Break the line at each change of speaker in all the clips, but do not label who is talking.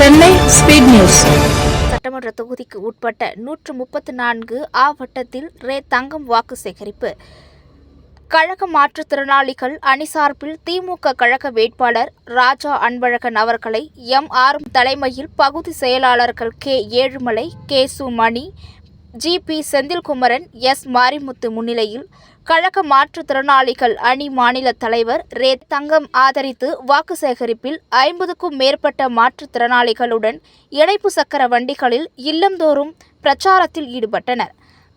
Chennai speed news.
சட்டமன்ற தொகுதிக்கு உட்பட்ட 134 ஆ வட்டத்தில் தங்கம் வாக்கு சேகரிப்பு. கழக மாற்றுத்திறனாளிகள் அணி சார்பில் திமுக கழக வேட்பாளர் ராஜா அன்பழகன் அவர்களை எம்.ஆர். தலைமையில் பகுதி செயலாளர்கள் K. Ezhumalai, K. Sumani, G P. Senthilkumaran, S. Marimuthu முன்னிலையில் கழக மாற்றுத்திறனாளிகள் அணி மாநில தலைவர் தங்கம் ஆதரித்து வாக்கு சேகரிப்பில் 50க்கும் மேற்பட்ட மாற்றுத்திறனாளிகளுடன் இணைப்பு சக்கர வண்டிகளில் இல்லந்தோறும் பிரச்சாரத்தில் ஈடுபட்டனர்.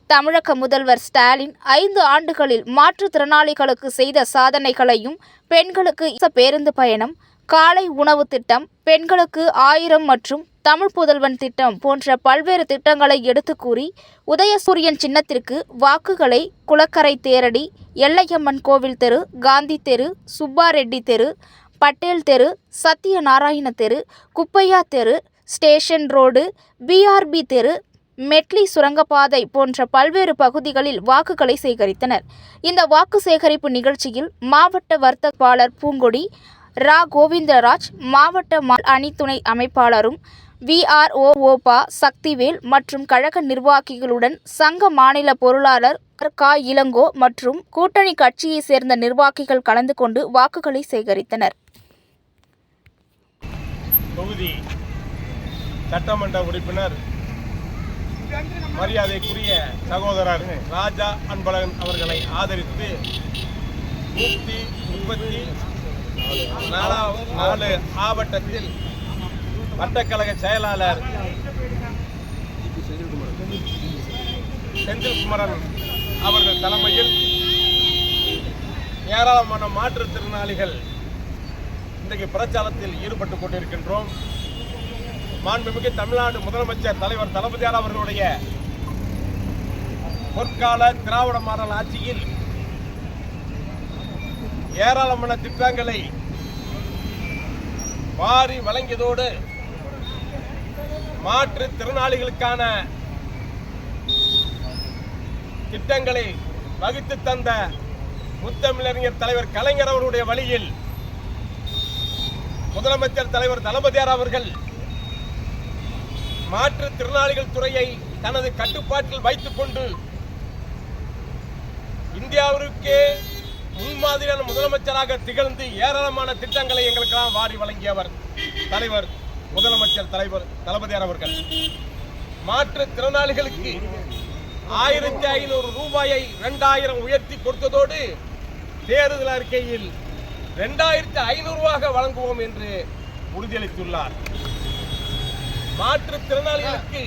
தமிழக முதல்வர் ஸ்டாலின் 5 ஆண்டுகளில் மாற்றுத்திறனாளிகளுக்கு செய்த சாதனைகளையும், பெண்களுக்கு பேருந்து பயணம், காலை உணவு திட்டம், பெண்களுக்கு 1000 மற்றும் தமிழ் புதல்வன் திட்டம் போன்ற பல்வேறு திட்டங்களை எடுத்து கூறி, உதயசூரியன் சின்னத்திற்கு வாக்குகளை குளக்கரை தேரடி, எல்லையம்மன் கோவில் தெரு, காந்தி தெரு, சுப்பாரெட்டி தெரு, பட்டேல் தெரு, சத்யநாராயண தெரு, குப்பையா தெரு, ஸ்டேஷன் ரோடு, பிஆர்பி தெரு, மெட்லி சுரங்கப்பாதை போன்ற பல்வேறு பகுதிகளில் வாக்குகளை சேகரித்தனர். இந்த வாக்கு சேகரிப்பு நிகழ்ச்சியில் மாவட்ட வர்த்தகப்பாளர் பூங்கொடி, ரா. கோவிந்தராஜ், மாவட்ட அணி துணை அமைப்பாளரும் VRO சக்திவேல் மற்றும் கழக நிர்வாகிகளுடன் சங்க மாநில பொருளாளர் கா. இளங்கோ மற்றும் கூட்டணி கட்சியை சேர்ந்த நிர்வாகிகள் கலந்து கொண்டு வாக்குகளை சேகரித்தனர்.
தொகுதி சட்டமன்ற உறுப்பினர் மரியாதைக்குரிய சகோதரர் ராஜா அன்பழகன் அவர்களை ஆதரித்து 134 ஆவட்டத்தில் வட்டக்கழக செயலாளர் செந்தில்குமரன் அவர்கள் தலைமையில் ஏராளமான மாற்றுத்திறனாளிகள் இன்றைக்கு பிரச்சாரத்தில் ஈடுபட்டுக் கொண்டிருக்கின்றோம். மாண்புமிகு தமிழ்நாடு முதலமைச்சர் தலைவர் தளபதியார் அவர்களுடைய பொற்கால திராவிட மாடல் ஆட்சியில் ஏராளமான திட்டங்களை வாரி வழங்கியதோடு மாற்றுத்திறனாளிகளுக்கான திட்டங்களை வகுத்து தந்த முத்தமிழறிஞர் தலைவர் கலைஞர் அவருடைய வழியில் முதலமைச்சர் தலைவர் தளபதியார் அவர்கள் மாற்றுத்திறனாளிகள் துறையை தனது கட்டுப்பாட்டில் வைத்துக் கொண்டு இந்தியாவிற்கே முன்மாதிரியான முதலமைச்சராக திகழ்ந்து ஏராளமான திட்டங்களை எங்களுக்கெல்லாம் வாரி வழங்கியவர் தலைவர் முதலமைச்சர் தலைவர் தளபதியார் அவர்கள். மாற்றுத்திறனாளிகளுக்கு 1500 ரூபாயை 2000 உயர்த்தி கொடுத்ததோடு தேர்தல் அறிக்கையில் 2500 வழங்குவோம் என்று உறுதியளித்துள்ளார். மாற்றுத்திறனாளிகளுக்கு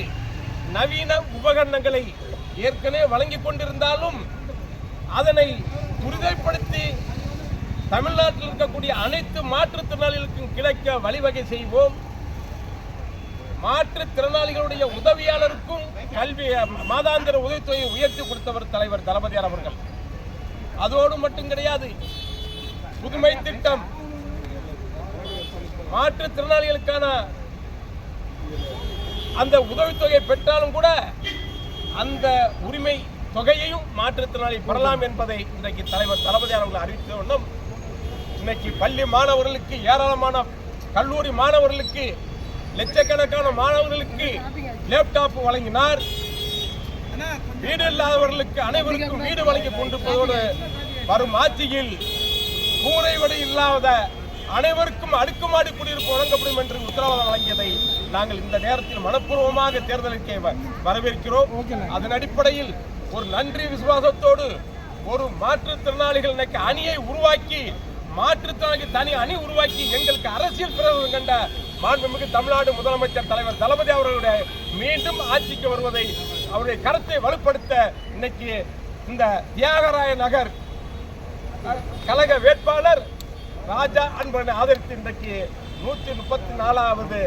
நவீன உபகரணங்களை ஏற்கனவே வழங்கிக் கொண்டிருந்தாலும் அதனை துரிதப்படுத்தி தமிழ்நாட்டில் இருக்கக்கூடிய அனைத்து மாற்றுத்திறனாளிகளுக்கும் கிடைக்க வழிவகை செய்வோம். மாற்றுத்திறனாளிகளுடைய உதவியாளருக்கும் கல்வி மாதாந்திர உதவித்தொகையை உயர்த்தி கொடுத்தவர் தலைவர் தளபதியார் அவர்கள். அதோடு மட்டும் கிடையாது, புதுமை திட்டம் மாற்றுத்திறனாளிகளுக்கான அந்த உதவித்தொகையை பெற்றாலும் கூட அந்த உரிமை தொகையையும் மாற்றுத்திறனாளி பெறலாம் என்பதை இன்றைக்கு தலைவர் தளபதியார் அவர்கள் அறிவித்த வண்ணம் இன்னைக்கு பள்ளி மாணவர்களுக்கு, ஏராளமான கல்லூரி மாணவர்களுக்கு, லட்சக்கணக்கான மாணவர்களுக்கு லேப்டாப் வழங்கினார். வீடு இல்லாதவர்களுக்கு அனைவருக்கும் வீடு வழங்கி கொண்டிருப்பதோடு வரும் ஆட்சியில் கூரை வடி இல்லாத அனைவருக்கும் அடுக்குமாடி குடியிருப்பு வழங்கப்படும் என்று உத்தரவாதம் வழங்கியதை நாங்கள் இந்த நேரத்தில் மனப்பூர்வமாக தேர்தலுக்கு வரவேற்கிறோம். அதன் அடிப்படையில் ஒரு நன்றி விசுவாசத்தோடு ஒரு மாற்றுத்திறனாளிகள் இன்னைக்கு அணியை உருவாக்கி, மாற்றுத்திறனாளி தனி அணி உருவாக்கி எங்களுக்கு அரசியல் பிரயோகம் கண்ட மாண்புமிகு தமிழ்நாடு முதலமைச்சர் தலைவர் தளபதி அவர்களுடைய மீண்டும் ஆட்சிக்கு வருவதை, அவருடைய கருத்தை வலுப்படுத்த இன்னைக்கு இந்த தியாகராய நகர் கழக வேட்பாளர் ராஜா அன்பழகனை ஆதரித்து இன்றைக்கு 134வது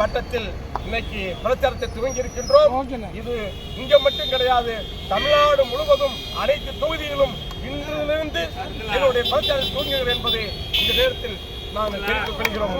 வட்டத்தில் இன்னைக்கு பிரச்சாரத்தை துவங்கி இருக்கின்றோம். இது இங்க மட்டும் கிடையாது, தமிழ்நாடு முழுவதும் அனைத்து தொகுதிகளும் இன்றிலிருந்து என்னுடைய பிரச்சாரத்தை துவங்குகிறேன் என்பதை இந்த நேரத்தில் நாங்கள் தெரிவித்துக் கொள்கிறோம்.